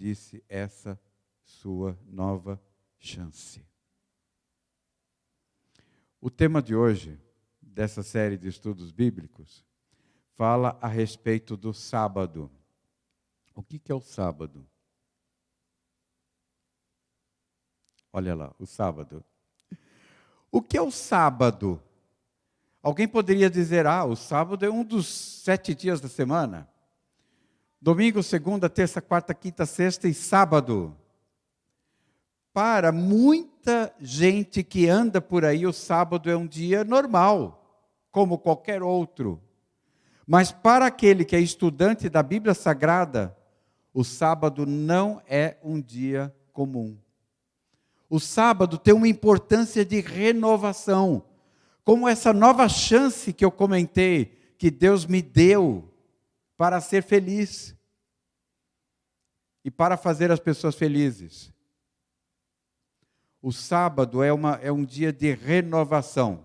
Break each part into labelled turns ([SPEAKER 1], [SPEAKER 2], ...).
[SPEAKER 1] disse essa sua nova chance. O tema de hoje, dessa série de estudos bíblicos, fala a respeito do sábado. O que é o sábado? Olha lá, o sábado. O que é o sábado? Alguém poderia dizer, o sábado é um dos 7 dias da semana. Domingo, segunda, terça, quarta, quinta, sexta e sábado. Para muita gente que anda por aí, o sábado é um dia normal, como qualquer outro. Mas para aquele que é estudante da Bíblia Sagrada, o sábado não é um dia comum. O sábado tem uma importância de renovação, como essa nova chance que eu comentei, que Deus me deu para ser feliz e para fazer as pessoas felizes. O sábado é um dia de renovação.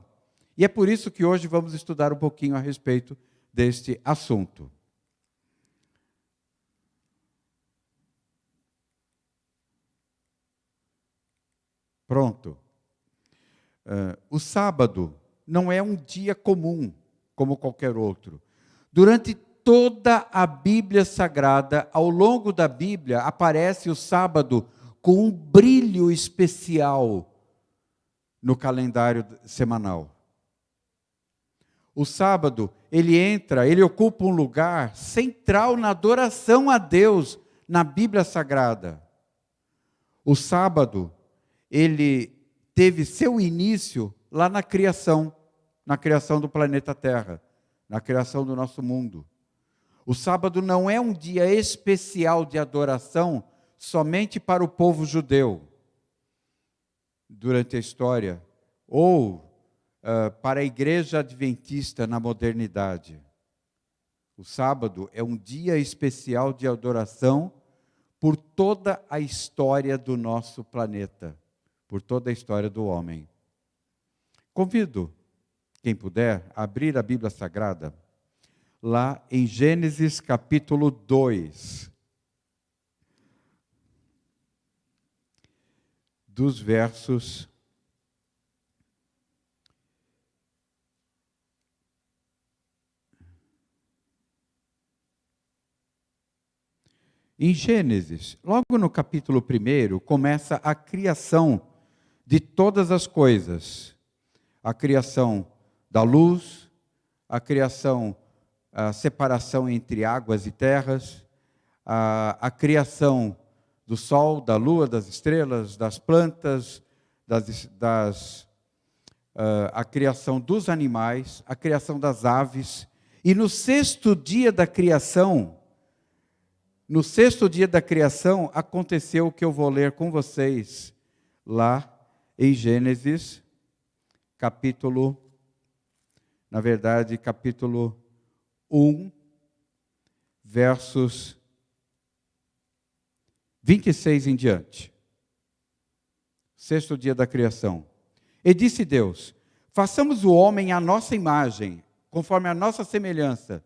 [SPEAKER 1] E é por isso que hoje vamos estudar um pouquinho a respeito deste assunto. Pronto. O sábado não é um dia comum, como qualquer outro. Durante toda a Bíblia Sagrada, ao longo da Bíblia, aparece o sábado com um brilho especial no calendário semanal. O sábado, ele ocupa um lugar central na adoração a Deus na Bíblia Sagrada. O sábado, ele teve seu início lá na criação do planeta Terra, na criação do nosso mundo. O sábado não é um dia especial de adoração somente para o povo judeu, durante a história, ou para a igreja adventista na modernidade. O sábado é um dia especial de adoração por toda a história do nosso planeta, por toda a história do homem. Convido, quem puder, a abrir a Bíblia Sagrada, lá em Gênesis capítulo 2, dos versos em Gênesis, logo no capítulo 1, começa a criação de todas as coisas. A criação da luz, a criação, a separação entre águas e terras, a criação do sol, da lua, das estrelas, das plantas, a criação dos animais, a criação das aves. E no sexto dia da criação, aconteceu o que eu vou ler com vocês lá em Gênesis, capítulo 1, versos 26 em diante. Sexto dia da criação. E disse Deus: façamos o homem à nossa imagem, conforme a nossa semelhança.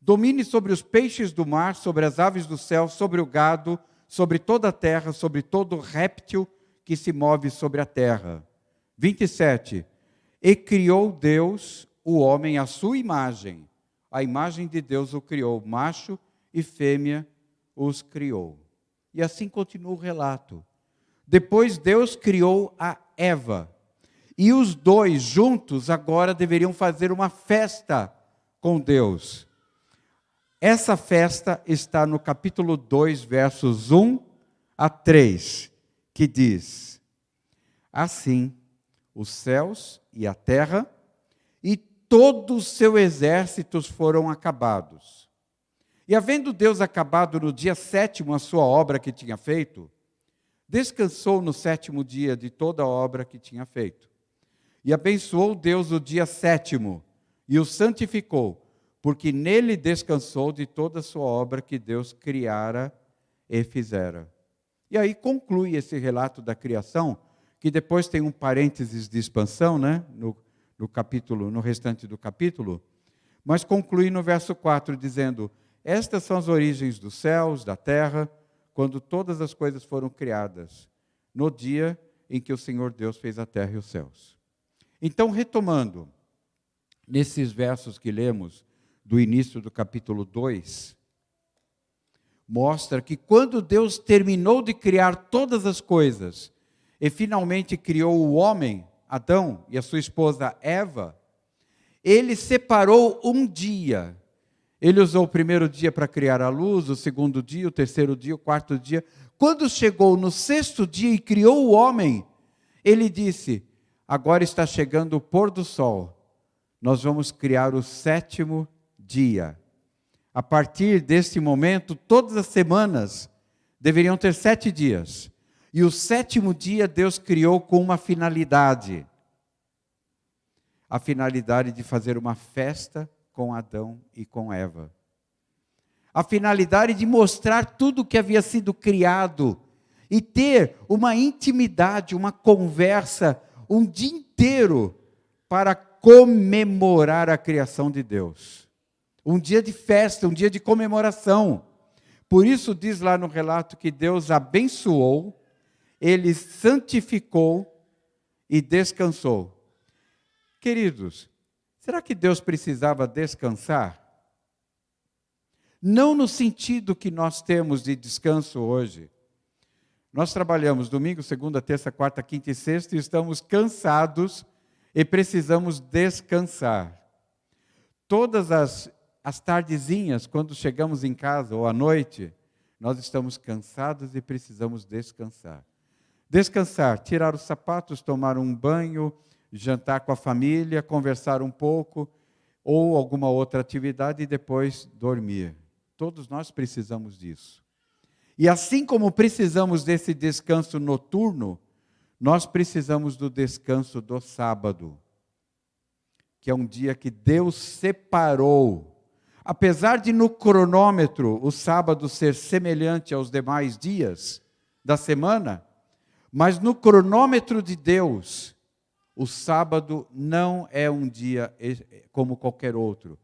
[SPEAKER 1] Domine sobre os peixes do mar, sobre as aves do céu, sobre o gado, sobre toda a terra, sobre todo réptil que se move sobre a terra. 27. E criou Deus o homem à sua imagem. A imagem de Deus o criou, macho e fêmea os criou. E assim continua o relato. Depois Deus criou a Eva. E os dois juntos agora deveriam fazer uma festa com Deus. Essa festa está no capítulo 2, versos 1 a 3, que diz: assim, os céus e a terra e todo o seu exército foram acabados. E havendo Deus acabado no dia 7º a sua obra que tinha feito, descansou no 7º dia de toda a obra que tinha feito. E abençoou Deus o dia 7º e o santificou, porque nele descansou de toda a sua obra que Deus criara e fizera. E aí conclui esse relato da criação, que depois tem um parênteses de expansão, né? No restante do capítulo, mas conclui no verso 4, dizendo: estas são as origens dos céus, da terra, quando todas as coisas foram criadas, no dia em que o Senhor Deus fez a terra e os céus. Então, retomando, nesses versos que lemos, do início do capítulo 2, mostra que quando Deus terminou de criar todas as coisas, e finalmente criou o homem, Adão, e a sua esposa Eva, ele separou um dia. Ele usou o primeiro dia para criar a luz, o segundo dia, o terceiro dia, o quarto dia. Quando chegou no sexto dia e criou o homem, ele disse: agora está chegando o pôr do sol, nós vamos criar o sétimo dia. A partir desse momento, todas as semanas deveriam ter 7 dias. E o sétimo dia Deus criou com uma finalidade. A finalidade de fazer uma festa com Adão e com Eva. A finalidade de mostrar tudo o que havia sido criado e ter uma intimidade, uma conversa, um dia inteiro para comemorar a criação de Deus. Um dia de festa, um dia de comemoração. Por isso diz lá no relato que Deus abençoou, Ele santificou e descansou. Queridos, será que Deus precisava descansar? Não no sentido que nós temos de descanso hoje. Nós trabalhamos domingo, segunda, terça, quarta, quinta e sexta e estamos cansados e precisamos descansar. Todas as tardezinhas, quando chegamos em casa ou à noite, nós estamos cansados e precisamos descansar. Descansar, tirar os sapatos, tomar um banho, jantar com a família, conversar um pouco, ou alguma outra atividade e depois dormir. Todos nós precisamos disso. E assim como precisamos desse descanso noturno, nós precisamos do descanso do sábado, que é um dia que Deus separou. Apesar de no cronômetro o sábado ser semelhante aos demais dias da semana, mas no cronômetro de Deus, o sábado não é um dia como qualquer outro.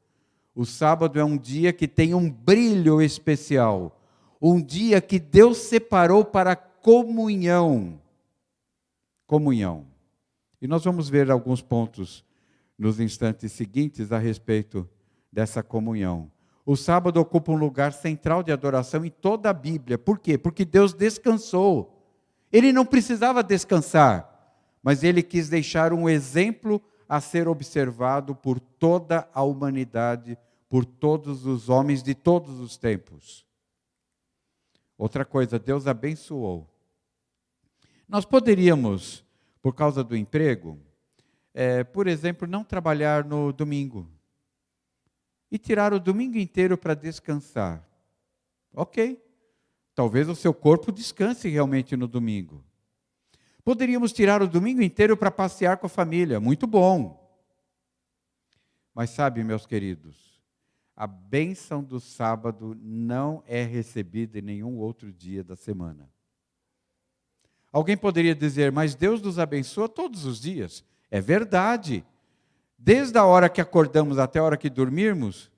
[SPEAKER 1] O sábado é um dia que tem um brilho especial. Um dia que Deus separou para comunhão. Comunhão. E nós vamos ver alguns pontos nos instantes seguintes a respeito dessa comunhão. O sábado ocupa um lugar central de adoração em toda a Bíblia. Por quê? Porque Deus descansou. Ele não precisava descansar, mas Ele quis deixar um exemplo a ser observado por toda a humanidade, por todos os homens de todos os tempos. Outra coisa, Deus abençoou. Nós poderíamos, por causa do emprego, por exemplo, não trabalhar no domingo. E tirar o domingo inteiro para descansar. Ok. Talvez o seu corpo descanse realmente no domingo. Poderíamos tirar o domingo inteiro para passear com a família. Muito bom. Mas sabe, meus queridos, a bênção do sábado não é recebida em nenhum outro dia da semana. Alguém poderia dizer, mas Deus nos abençoa todos os dias. É verdade. Desde a hora que acordamos até a hora que dormirmos,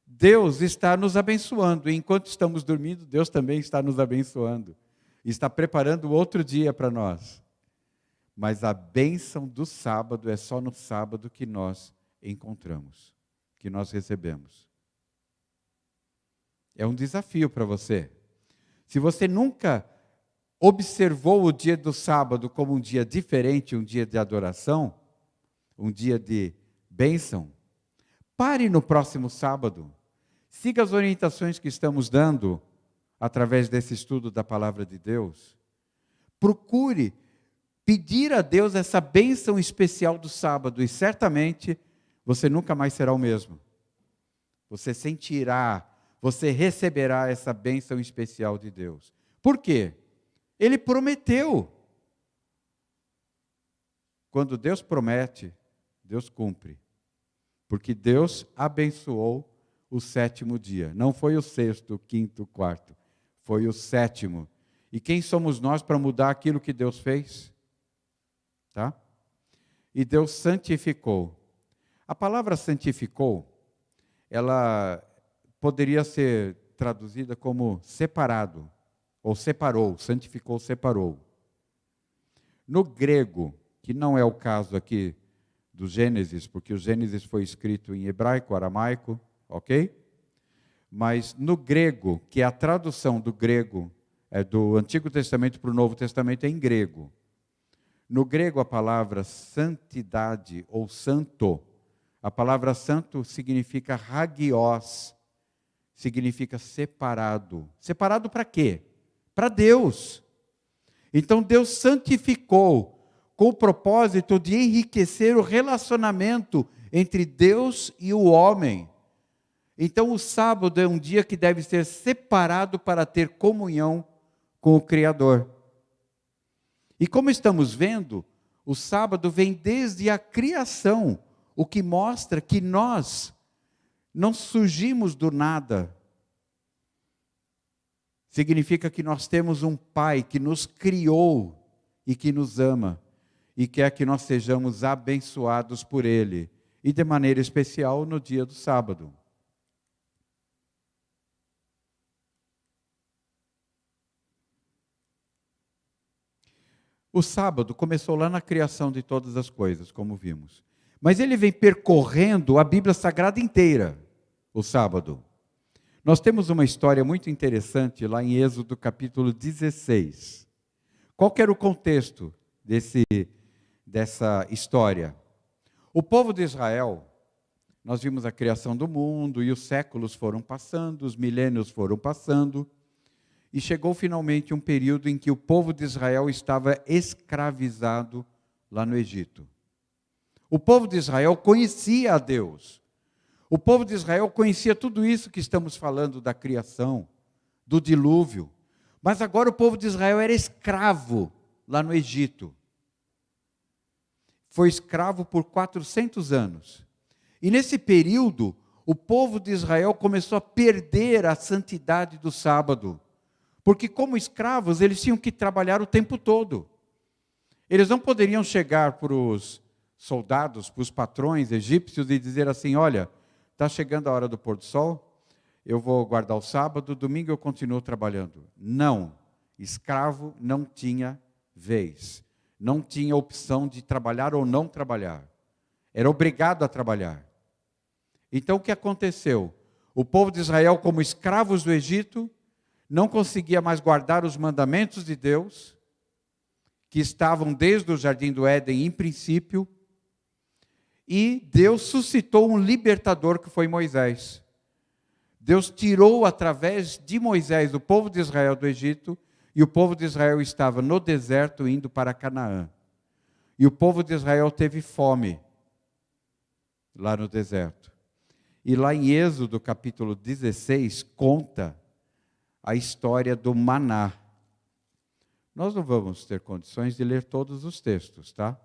[SPEAKER 1] Deus está nos abençoando. E enquanto estamos dormindo, Deus também está nos abençoando. Está preparando outro dia para nós. Mas a bênção do sábado é só no sábado que nós encontramos, que nós recebemos. É um desafio para você. Se você nunca observou o dia do sábado como um dia diferente, um dia de adoração, um dia de bênção, pare no próximo sábado. Siga as orientações que estamos dando através desse estudo da palavra de Deus. Procure pedir a Deus essa bênção especial do sábado e certamente você nunca mais será o mesmo. Você sentirá, você receberá essa bênção especial de Deus. Por quê? Ele prometeu. Quando Deus promete, Deus cumpre. Porque Deus abençoou o sétimo dia. Não foi o sexto, o quinto, o quarto. Foi o sétimo. E quem somos nós para mudar aquilo que Deus fez? Tá? E Deus santificou. A palavra santificou, ela poderia ser traduzida como separado ou separou, santificou, separou. No grego, que não é o caso aqui do Gênesis, porque o Gênesis foi escrito em hebraico, aramaico, ok? Mas no grego, que é a tradução do grego, do Antigo Testamento para o Novo Testamento é em grego. No grego, a palavra santidade ou santo, a palavra santo significa hagios, significa separado. Separado para quê? Para Deus. Então Deus santificou com o propósito de enriquecer o relacionamento entre Deus e o homem. Então o sábado é um dia que deve ser separado para ter comunhão com o Criador. E como estamos vendo, o sábado vem desde a criação, o que mostra que nós não surgimos do nada. Significa que nós temos um Pai que nos criou e que nos ama e quer que nós sejamos abençoados por Ele, e de maneira especial no dia do sábado. O sábado começou lá na criação de todas as coisas, como vimos. Mas ele vem percorrendo a Bíblia Sagrada inteira, o sábado. Nós temos uma história muito interessante lá em Êxodo capítulo 16. Qual que era o contexto dessa história? O povo de Israel, nós vimos a criação do mundo e os séculos foram passando, os milênios foram passando, e chegou finalmente um período em que o povo de Israel estava escravizado lá no Egito. O povo de Israel conhecia a Deus. O povo de Israel conhecia tudo isso que estamos falando da criação, do dilúvio. Mas agora o povo de Israel era escravo lá no Egito. Foi escravo por 400 anos. E nesse período, o povo de Israel começou a perder a santidade do sábado. Porque como escravos, eles tinham que trabalhar o tempo todo. Eles não poderiam chegar para os soldados, para os patrões egípcios e dizer assim, olha, está chegando a hora do pôr do sol, eu vou guardar o sábado, domingo eu continuo trabalhando. Não, escravo não tinha vez, não tinha opção de trabalhar ou não trabalhar. Era obrigado a trabalhar. Então o que aconteceu? O povo de Israel, como escravos do Egito, não conseguia mais guardar os mandamentos de Deus, que estavam desde o Jardim do Éden em princípio, e Deus suscitou um libertador que foi Moisés. Deus tirou através de Moisés o povo de Israel do Egito, e o povo de Israel estava no deserto indo para Canaã. E o povo de Israel teve fome lá no deserto. E lá em Êxodo capítulo 16 conta a história do maná. Nós não vamos ter condições de ler todos os textos, tá?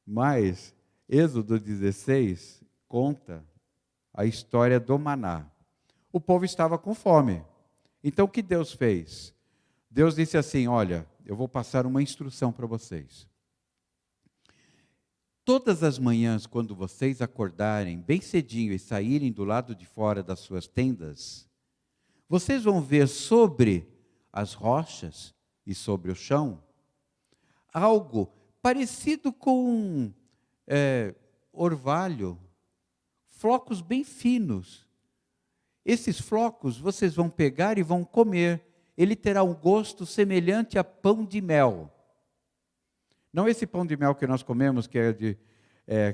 [SPEAKER 1] Mas Êxodo 16 conta a história do maná. O povo estava com fome. Então o que Deus fez? Deus disse assim, olha, eu vou passar uma instrução para vocês. Todas as manhãs, quando vocês acordarem bem cedinho e saírem do lado de fora das suas tendas, vocês vão ver sobre as rochas e sobre o chão algo parecido com orvalho, flocos bem finos. Esses flocos vocês vão pegar e vão comer. Ele terá um gosto semelhante a pão de mel. Não esse pão de mel que nós comemos, que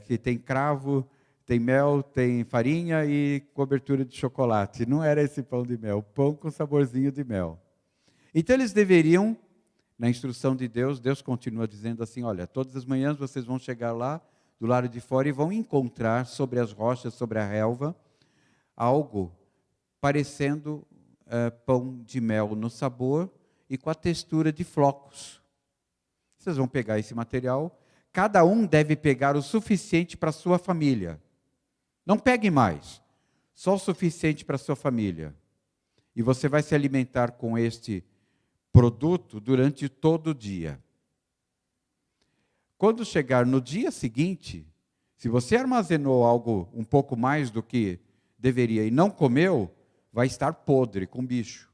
[SPEAKER 1] que tem cravo, tem mel, tem farinha e cobertura de chocolate. Não era esse pão de mel, pão com saborzinho de mel. Então eles deveriam, na instrução de Deus, Deus continua dizendo assim, olha, todas as manhãs vocês vão chegar lá, do lado de fora, e vão encontrar sobre as rochas, sobre a relva, algo parecendo pão de mel no sabor e com a textura de flocos. Vocês vão pegar esse material, cada um deve pegar o suficiente para a sua família. Não pegue mais, só o suficiente para a sua família. E você vai se alimentar com este produto durante todo o dia. Quando chegar no dia seguinte, se você armazenou algo um pouco mais do que deveria e não comeu, vai estar podre com bicho.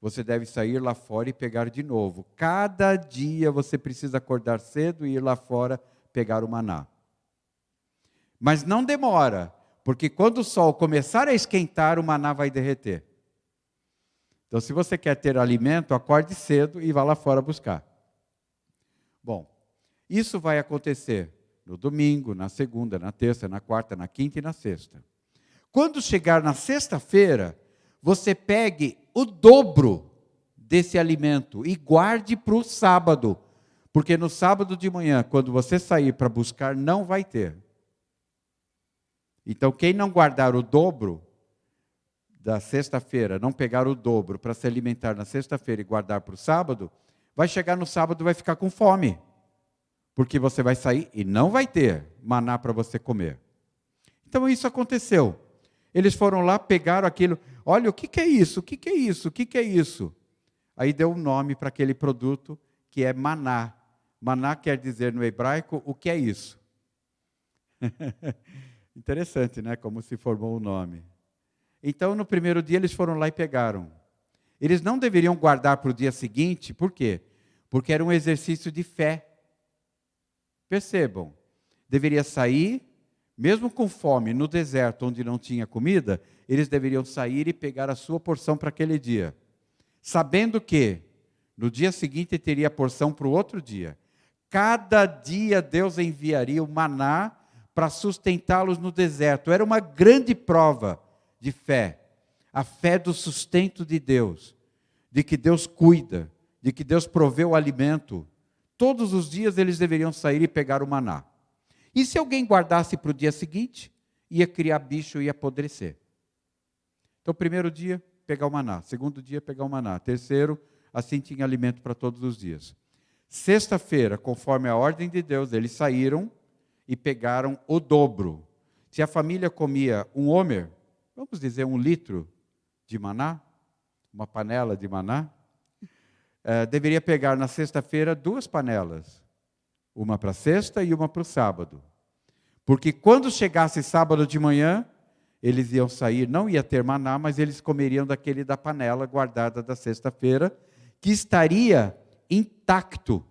[SPEAKER 1] você deve sair lá fora e pegar de novo. Cada dia você precisa acordar cedo e ir lá fora pegar o maná. Mas não demora, porque quando o sol começar a esquentar, o maná vai derreter. Então, se você quer ter alimento, acorde cedo e vá lá fora buscar. Bom, isso vai acontecer no domingo, na segunda, na terça, na quarta, na quinta e na sexta. Quando chegar na sexta-feira, você pegue o dobro desse alimento e guarde para o sábado, porque no sábado de manhã, quando você sair para buscar, não vai ter. Então, quem não guardar o dobro da sexta-feira, não pegar o dobro para se alimentar na sexta-feira e guardar para o sábado, vai chegar no sábado e vai ficar com fome, porque você vai sair e não vai ter maná para você comer. Então, isso aconteceu. Eles foram lá, pegaram aquilo. Olha, o que é isso? O que é isso? O que é isso? Aí deu um nome para aquele produto, que é maná. Maná quer dizer no hebraico, o que é isso? Interessante, né? Como se formou o nome. Então, no primeiro dia, eles foram lá e pegaram. Eles não deveriam guardar para o dia seguinte, por quê? Porque era um exercício de fé. Percebam, deveria sair, mesmo com fome, no deserto, onde não tinha comida, eles deveriam sair e pegar a sua porção para aquele dia, sabendo que no dia seguinte teria porção para o outro dia. Cada dia Deus enviaria o maná para sustentá-los no deserto. Era uma grande prova de fé, a fé do sustento de Deus, de que Deus cuida, de que Deus provê o alimento. Todos os dias eles deveriam sair e pegar o maná. E se alguém guardasse para o dia seguinte, ia criar bicho e ia apodrecer. Então, primeiro dia, pegar o maná. Segundo dia, pegar o maná. Terceiro, assim tinha alimento para todos os dias. Sexta-feira, conforme a ordem de Deus, eles saíram e pegaram o dobro. Se a família comia um homer, vamos dizer 1 litro de maná, uma panela de maná, deveria pegar na sexta-feira 2 panelas. Uma para sexta e uma para o sábado. Porque quando chegasse sábado de manhã, eles iam sair, não ia ter maná, mas eles comeriam daquele da panela guardada da sexta-feira, que estaria intacto,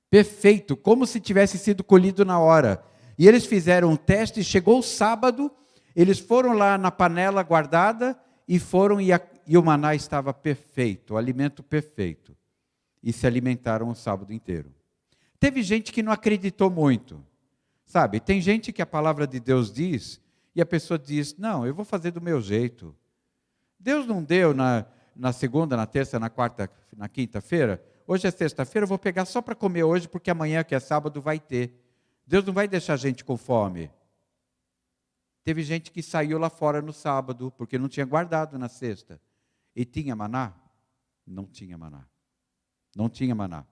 [SPEAKER 1] perfeito, como se tivesse sido colhido na hora. E eles fizeram um teste, chegou o sábado, eles foram lá na panela guardada, e foram e o maná estava perfeito, o alimento perfeito. E se alimentaram o sábado inteiro. Teve gente que não acreditou muito. Sabe, tem gente que a palavra de Deus diz, e a pessoa diz, não, eu vou fazer do meu jeito. Deus não deu na segunda, na terça, na quarta, na quinta-feira. Hoje é sexta-feira, eu vou pegar só para comer hoje, porque amanhã, que é sábado, vai ter. Deus não vai deixar a gente com fome. Teve gente que saiu lá fora no sábado, porque não tinha guardado na sexta. E tinha maná? Não tinha maná. Não tinha maná.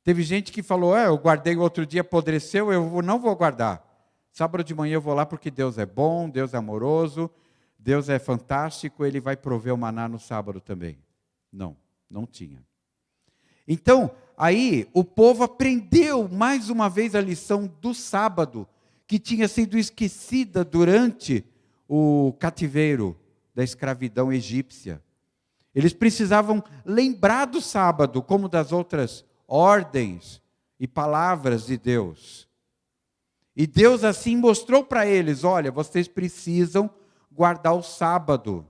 [SPEAKER 1] Teve gente que falou, eu guardei o outro dia, apodreceu, eu não vou guardar. Sábado de manhã eu vou lá porque Deus é bom, Deus é amoroso, Deus é fantástico, Ele vai prover o maná no sábado também. Não, não tinha. Então, aí o povo aprendeu mais uma vez a lição do sábado, que tinha sido esquecida durante o cativeiro da escravidão egípcia. Eles precisavam lembrar do sábado, como das outras ordens e palavras de Deus. E Deus assim mostrou para eles, olha, vocês precisam guardar o sábado.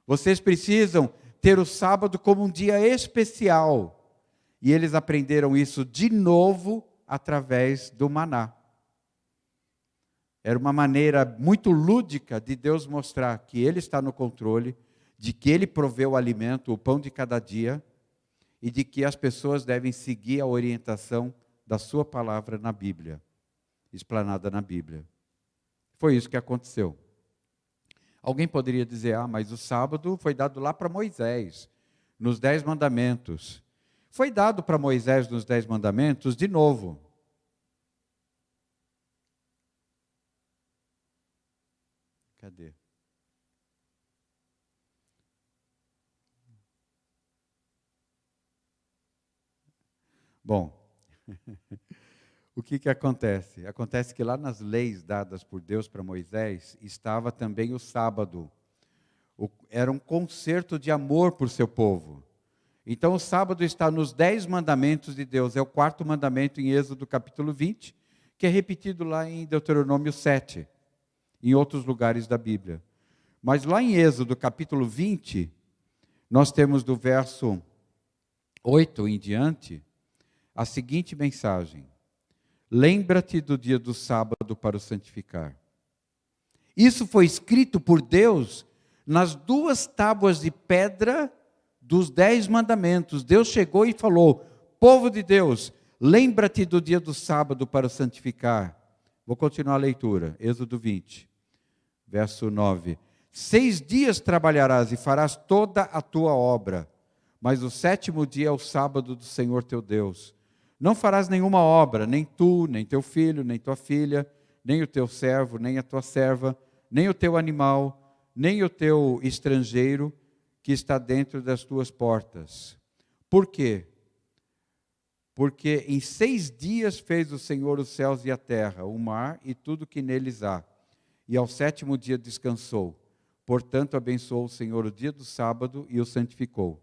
[SPEAKER 1] Vocês precisam ter o sábado como um dia especial. E eles aprenderam isso de novo através do maná. Era uma maneira muito lúdica de Deus mostrar que Ele está no controle, de que Ele proveu o alimento, o pão de cada dia, e de que as pessoas devem seguir a orientação da sua palavra na Bíblia, explanada na Bíblia. Foi isso que aconteceu. Alguém poderia dizer, mas o sábado foi dado lá para Moisés, nos 10 mandamentos. Foi dado para Moisés nos 10 mandamentos de novo. Cadê? Bom, o que acontece? Acontece que lá nas leis dadas por Deus para Moisés, estava também o sábado. Era um concerto de amor por seu povo. Então, o sábado está nos 10 mandamentos de Deus. É o 4º mandamento em Êxodo capítulo 20, que é repetido lá em Deuteronômio 7, em outros lugares da Bíblia. Mas lá em Êxodo capítulo 20, nós temos do verso 8 em diante, a seguinte mensagem: lembra-te do dia do sábado para o santificar. Isso foi escrito por Deus nas 2 tábuas de pedra dos 10 mandamentos. Deus chegou e falou: povo de Deus, lembra-te do dia do sábado para o santificar. Vou continuar a leitura, Êxodo 20, verso 9. 6 dias trabalharás e farás toda a tua obra, mas o 7º dia é o sábado do Senhor teu Deus. Não farás nenhuma obra, nem tu, nem teu filho, nem tua filha, nem o teu servo, nem a tua serva, nem o teu animal, nem o teu estrangeiro que está dentro das tuas portas. Por quê? Porque em 6 dias fez o Senhor os céus e a terra, o mar e tudo que neles há. E ao 7º dia descansou. Portanto, abençoou o Senhor o dia do sábado e o santificou.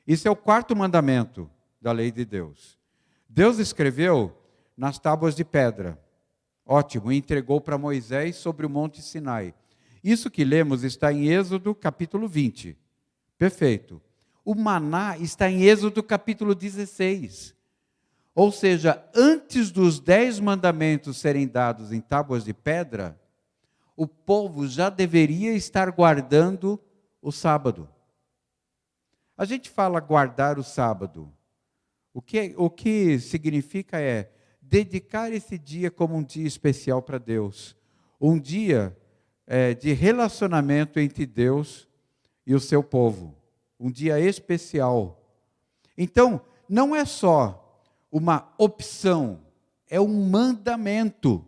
[SPEAKER 1] Isso é o 4º mandamento da lei de Deus. Deus escreveu nas tábuas de pedra. Ótimo, e entregou para Moisés sobre o monte Sinai. Isso que lemos está em Êxodo capítulo 20. Perfeito. O maná está em Êxodo capítulo 16. Ou seja, antes dos 10 mandamentos serem dados em tábuas de pedra, o povo já deveria estar guardando o sábado. A gente fala guardar o sábado. O que significa é dedicar esse dia como um dia especial para Deus. Um dia de relacionamento entre Deus e o seu povo. Um dia especial. Então, não é só uma opção, é um mandamento.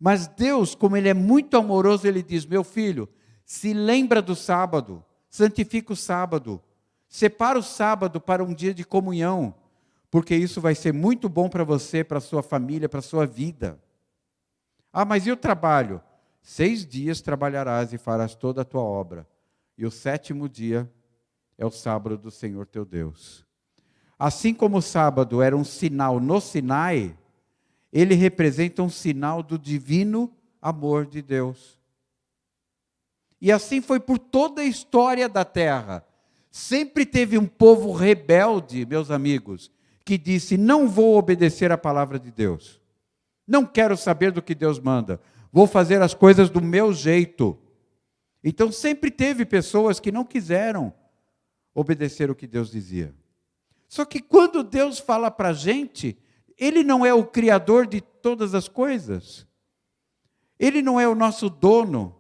[SPEAKER 1] Mas Deus, como Ele é muito amoroso, Ele diz: meu filho, se lembra do sábado, santifica o sábado, separa o sábado para um dia de comunhão, porque isso vai ser muito bom para você, para a sua família, para a sua vida. Ah, mas e o trabalho? 6 dias trabalharás e farás toda a tua obra, e o 7º dia é o sábado do Senhor teu Deus. Assim como o sábado era um sinal no Sinai, ele representa um sinal do divino amor de Deus. E assim foi por toda a história da terra. Sempre teve um povo rebelde, meus amigos, que disse: não vou obedecer à palavra de Deus. Não quero saber do que Deus manda. Vou fazer as coisas do meu jeito. Então sempre teve pessoas que não quiseram obedecer o que Deus dizia. Só que quando Deus fala para a gente, Ele não é o criador de todas as coisas. Ele não é o nosso dono.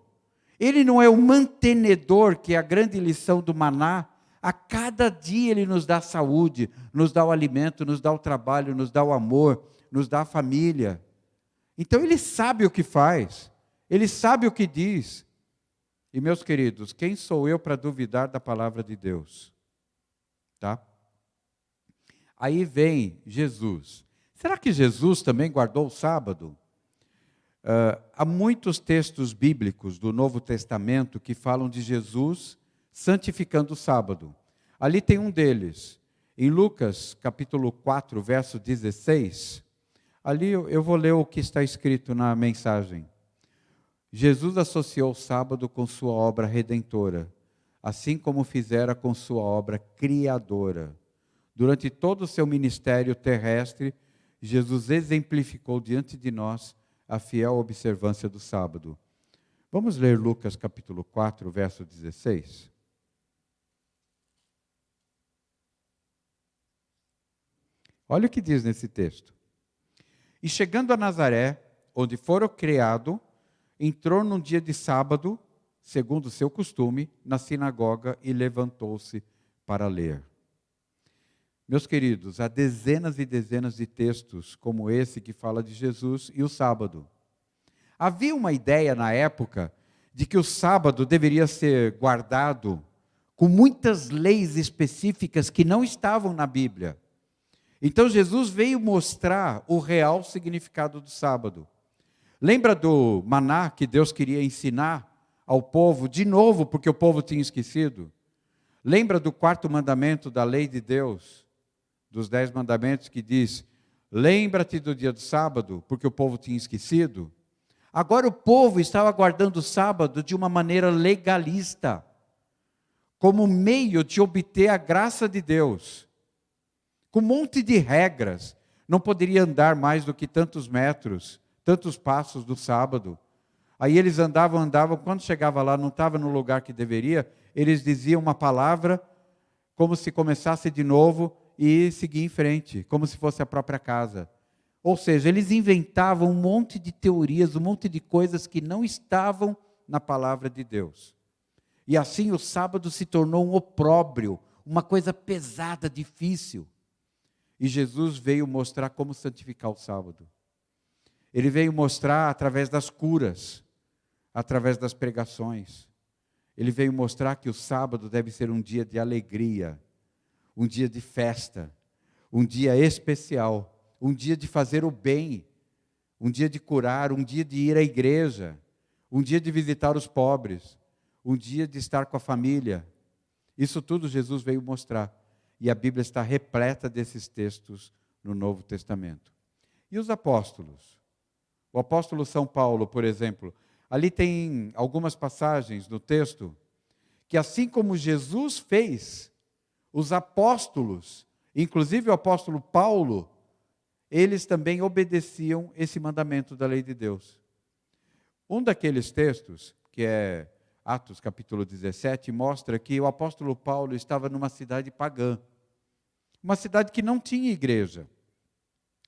[SPEAKER 1] Ele não é o mantenedor, que é a grande lição do maná. A cada dia Ele nos dá saúde, nos dá o alimento, nos dá o trabalho, nos dá o amor, nos dá a família. Então Ele sabe o que faz. Ele sabe o que diz. E meus queridos, quem sou eu para duvidar da palavra de Deus? Tá? Aí vem Jesus. Será que Jesus também guardou o sábado? Há muitos textos bíblicos do Novo Testamento que falam de Jesus santificando o sábado. Ali tem um deles, em Lucas capítulo 4, verso 16. Ali eu vou ler o que está escrito na mensagem. Jesus associou o sábado com sua obra redentora, assim como fizera com sua obra criadora. Durante todo o seu ministério terrestre, Jesus exemplificou diante de nós a fiel observância do sábado. Vamos ler Lucas capítulo 4, verso 16. Olha o que diz nesse texto. E chegando a Nazaré, onde fora criado, entrou num dia de sábado, segundo o seu costume, na sinagoga e levantou-se para ler. Meus queridos, há dezenas e dezenas de textos como esse que fala de Jesus e o sábado. Havia uma ideia na época de que o sábado deveria ser guardado com muitas leis específicas que não estavam na Bíblia. Então Jesus veio mostrar o real significado do sábado. Lembra do maná que Deus queria ensinar ao povo, de novo, porque o povo tinha esquecido. Lembra do 4º mandamento da lei de Deus, dos 10 mandamentos, que diz: lembra-te do dia do sábado, porque o povo tinha esquecido? Agora o povo estava guardando o sábado de uma maneira legalista, como meio de obter a graça de Deus, com um monte de regras. Não poderia andar mais do que tantos metros, tantos passos do sábado. Aí eles andavam, quando chegava lá, não estava no lugar que deveria, eles diziam uma palavra, como se começasse de novo e seguir em frente, como se fosse a própria casa. Ou seja, eles inventavam um monte de teorias, um monte de coisas que não estavam na palavra de Deus. E assim o sábado se tornou um opróbrio, uma coisa pesada, difícil. E Jesus veio mostrar como santificar o sábado. Ele veio mostrar através das curas, através das pregações. Ele veio mostrar que o sábado deve ser um dia de alegria, um dia de festa, um dia especial, um dia de fazer o bem, um dia de curar, um dia de ir à igreja, um dia de visitar os pobres, um dia de estar com a família. Isso tudo Jesus veio mostrar. E a Bíblia está repleta desses textos no Novo Testamento. E os apóstolos? O apóstolo São Paulo, por exemplo, ali tem algumas passagens no texto que, assim como Jesus fez, os apóstolos, inclusive o apóstolo Paulo, eles também obedeciam esse mandamento da lei de Deus. Um daqueles textos, que é Atos capítulo 17, mostra que o apóstolo Paulo estava numa cidade pagã, uma cidade que não tinha igreja,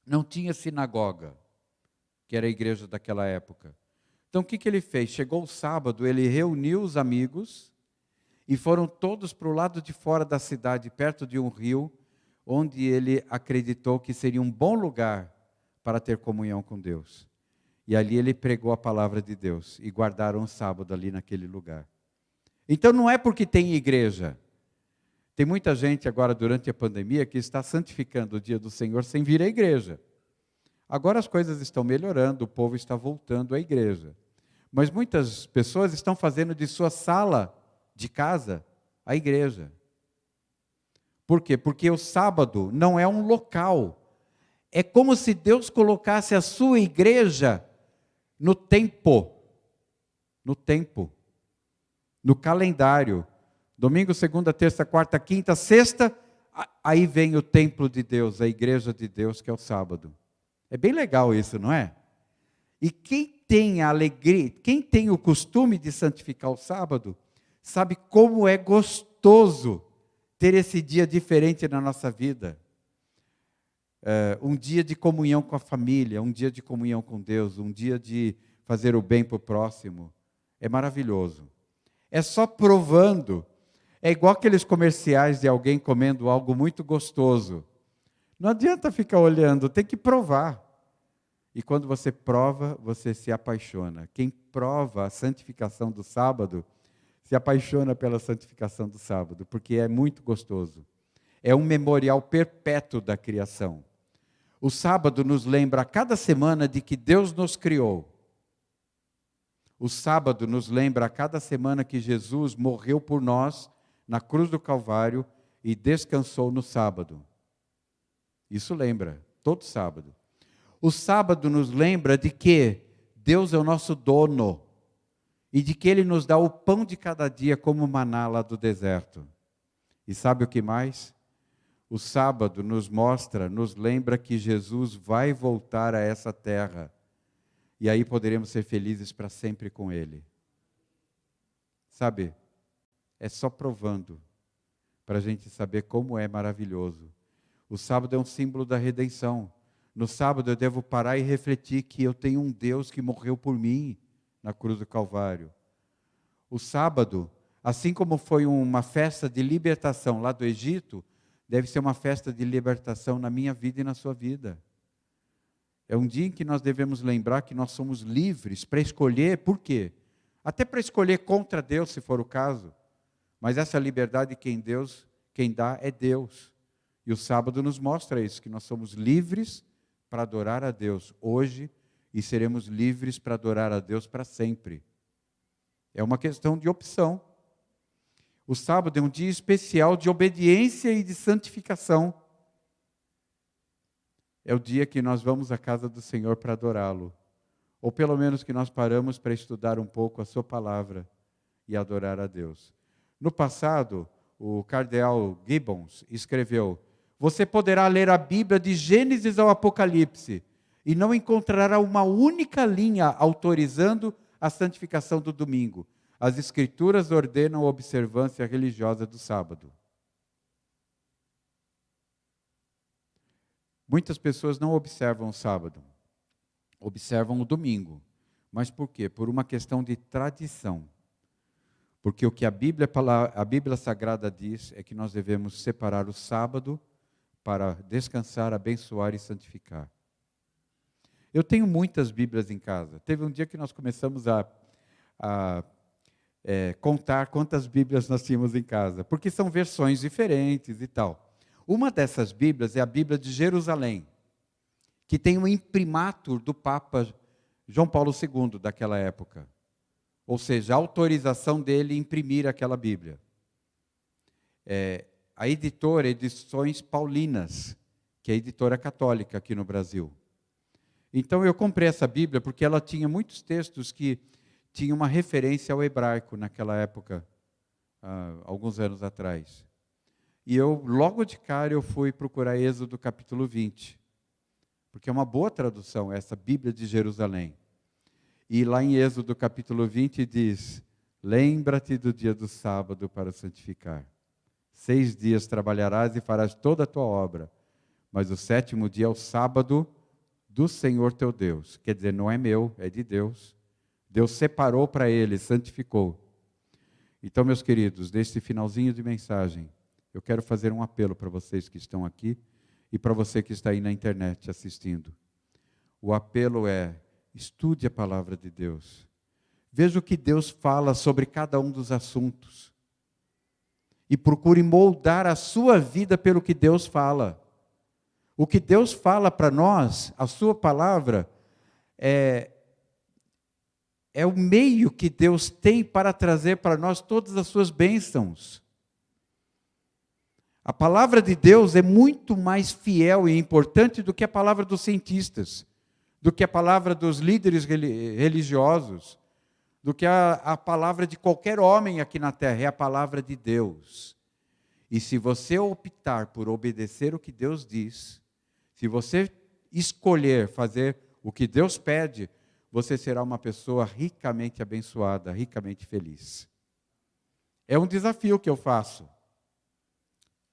[SPEAKER 1] não tinha sinagoga, que era a igreja daquela época. Então o que ele fez? Chegou o sábado, ele reuniu os amigos e foram todos para o lado de fora da cidade, perto de um rio, onde ele acreditou que seria um bom lugar para ter comunhão com Deus. E ali ele pregou a palavra de Deus e guardaram o sábado ali naquele lugar. Então não é porque tem igreja. Tem muita gente agora durante a pandemia que está santificando o dia do Senhor sem vir à igreja. Agora as coisas estão melhorando, o povo está voltando à igreja. Mas muitas pessoas estão fazendo de sua sala de casa a igreja. Por quê? Porque o sábado não é um local. É como se Deus colocasse a sua igreja no tempo, no calendário. Domingo, segunda, terça, quarta, quinta, sexta, aí vem o templo de Deus, a igreja de Deus, que é o sábado. É bem legal isso, não é? E quem tem a alegria, quem tem o costume de santificar o sábado, sabe como é gostoso ter esse dia diferente na nossa vida. Um dia de comunhão com a família, um dia de comunhão com Deus, um dia de fazer o bem para o próximo. É maravilhoso. É só provando. É igual aqueles comerciais de alguém comendo algo muito gostoso. Não adianta ficar olhando, tem que provar. E quando você prova, você se apaixona. Quem prova a santificação do sábado, se apaixona pela santificação do sábado, porque é muito gostoso. É um memorial perpétuo da criação. O sábado nos lembra a cada semana de que Deus nos criou. O sábado nos lembra a cada semana que Jesus morreu por nós na cruz do Calvário e descansou no sábado. Isso lembra, todo sábado. O sábado nos lembra de que Deus é o nosso dono e de que Ele nos dá o pão de cada dia como maná lá do deserto. E sabe o que mais? O sábado nos mostra, nos lembra que Jesus vai voltar a essa terra. E aí poderemos ser felizes para sempre com Ele. Sabe, é só provando para a gente saber como é maravilhoso. O sábado é um símbolo da redenção. No sábado eu devo parar e refletir que eu tenho um Deus que morreu por mim na cruz do Calvário. O sábado, assim como foi uma festa de libertação lá do Egito, deve ser uma festa de libertação na minha vida e na sua vida. É um dia em que nós devemos lembrar que nós somos livres para escolher, por quê? Até para escolher contra Deus, se for o caso. Mas essa liberdade quem dá é Deus. E o sábado nos mostra isso, que nós somos livres para adorar a Deus hoje e seremos livres para adorar a Deus para sempre. É uma questão de opção. O sábado é um dia especial de obediência e de santificação. É o dia que nós vamos à casa do Senhor para adorá-lo. Ou pelo menos que nós paramos para estudar um pouco a sua palavra e adorar a Deus. No passado, o cardeal Gibbons escreveu: você poderá ler a Bíblia de Gênesis ao Apocalipse e não encontrará uma única linha autorizando a santificação do domingo. As Escrituras ordenam a observância religiosa do sábado. Muitas pessoas não observam o sábado, observam o domingo. Mas por quê? Por uma questão de tradição. Porque o que a Bíblia Sagrada diz é que nós devemos separar o sábado para descansar, abençoar e santificar. Eu tenho muitas Bíblias em casa. Teve um dia que nós começamos a contar quantas Bíblias nós tínhamos em casa, porque são versões diferentes e tal. Uma dessas Bíblias é a Bíblia de Jerusalém, que tem um imprimatur do Papa João Paulo II daquela época. Ou seja, a autorização dele imprimir aquela Bíblia. A editora Edições Paulinas, que é a editora católica aqui no Brasil. Então eu comprei essa Bíblia porque ela tinha muitos textos que tinham uma referência ao hebraico naquela época, alguns anos atrás. E logo de cara, eu fui procurar Êxodo capítulo 20, porque é uma boa tradução essa Bíblia de Jerusalém. E lá em Êxodo capítulo 20 diz: lembra-te do dia do sábado para o santificar. 6 dias trabalharás e farás toda a tua obra, mas o 7º dia é o sábado do Senhor teu Deus. Quer dizer, não é meu, é de Deus. Deus separou para ele, santificou. Então, meus queridos, neste finalzinho de mensagem, eu quero fazer um apelo para vocês que estão aqui e para você que está aí na internet assistindo. O apelo é: estude a palavra de Deus. Veja o que Deus fala sobre cada um dos assuntos. E procure moldar a sua vida pelo que Deus fala. O que Deus fala para nós, a sua palavra, é o meio que Deus tem para trazer para nós todas as suas bênçãos. A palavra de Deus é muito mais fiel e importante do que a palavra dos cientistas, do que a palavra dos líderes religiosos, do que a palavra de qualquer homem aqui na terra. É a palavra de Deus. E se você optar por obedecer o que Deus diz, se você escolher fazer o que Deus pede, você será uma pessoa ricamente abençoada, ricamente feliz. É um desafio que eu faço.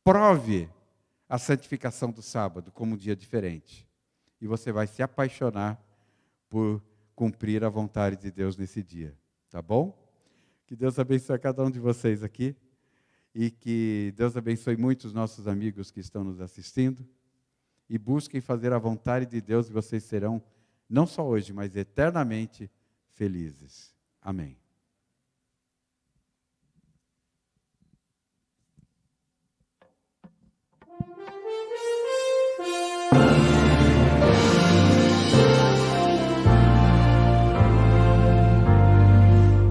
[SPEAKER 1] Prove a santificação do sábado como um dia diferente. E você vai se apaixonar por cumprir a vontade de Deus nesse dia. Tá bom? Que Deus abençoe a cada um de vocês aqui. E que Deus abençoe muito os nossos amigos que estão nos assistindo. E busquem fazer a vontade de Deus e vocês serão, não só hoje, mas eternamente felizes. Amém.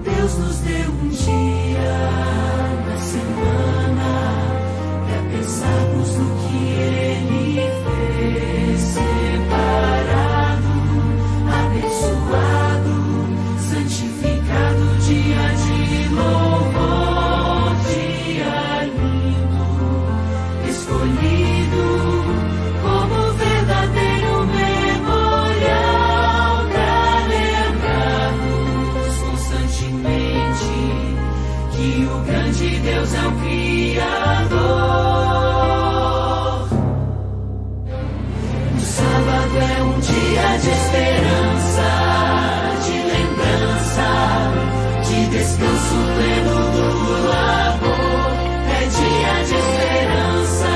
[SPEAKER 2] Deus nos deu um dia na semana para pensarmos no que Ele fez, separado, abençoado, santificado, dia de louvor, dia lindo, escolhido como verdadeiro memorial para lembrarmos constantemente que o grande Deus é o Criador. O sábado é um dia de esperança, de lembrança, de descanso pleno do labor. É dia de esperança,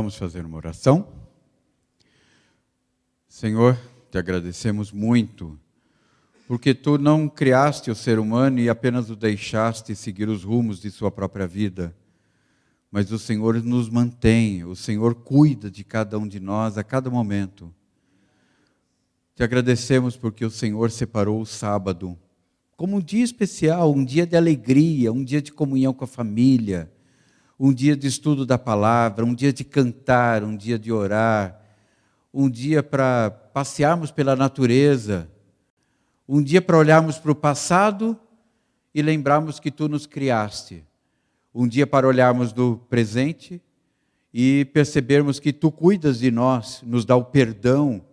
[SPEAKER 1] Vamos fazer uma oração. Senhor, te agradecemos muito, porque tu não criaste o ser humano e apenas o deixaste seguir os rumos de sua própria vida, mas o Senhor nos mantém, o Senhor cuida de cada um de nós a cada momento. Te agradecemos porque o Senhor separou o sábado como um dia especial, um dia de alegria, um dia de comunhão com a família, um dia de estudo da palavra, um dia de cantar, um dia de orar, um dia para passearmos pela natureza, um dia para olharmos para o passado e lembrarmos que tu nos criaste, um dia para olharmos no presente e percebermos que tu cuidas de nós, nos dá o perdão,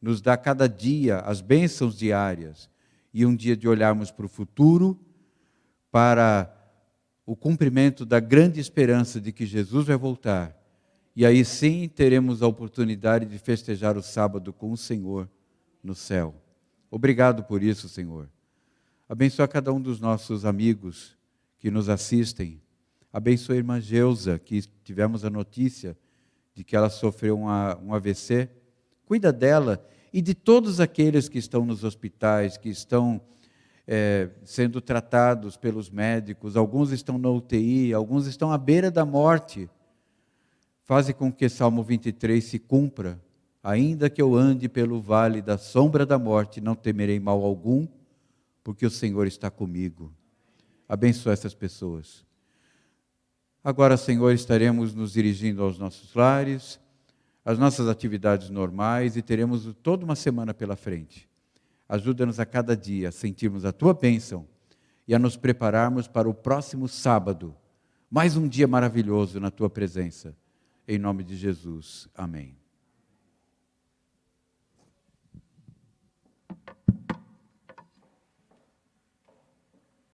[SPEAKER 1] nos dá cada dia as bênçãos diárias, e um dia de olharmos para o futuro, para o cumprimento da grande esperança de que Jesus vai voltar. E aí sim teremos a oportunidade de festejar o sábado com o Senhor no céu. Obrigado por isso, Senhor. Abençoa cada um dos nossos amigos que nos assistem. Abençoa a irmã Geusa, que tivemos a notícia de que ela sofreu um AVC. Cuida dela e de todos aqueles que estão nos hospitais, que estão sendo tratados pelos médicos, alguns estão na UTI, alguns estão à beira da morte. Faze com que Salmo 23 se cumpra. Ainda que eu ande pelo vale da sombra da morte, não temerei mal algum, porque o Senhor está comigo. Abençoa essas pessoas. Agora, Senhor, estaremos nos dirigindo aos nossos lares, às nossas atividades normais, e teremos toda uma semana pela frente. Ajuda-nos a cada dia a sentirmos a Tua bênção e a nos prepararmos para o próximo sábado. Mais um dia maravilhoso na Tua presença. Em nome de Jesus. Amém.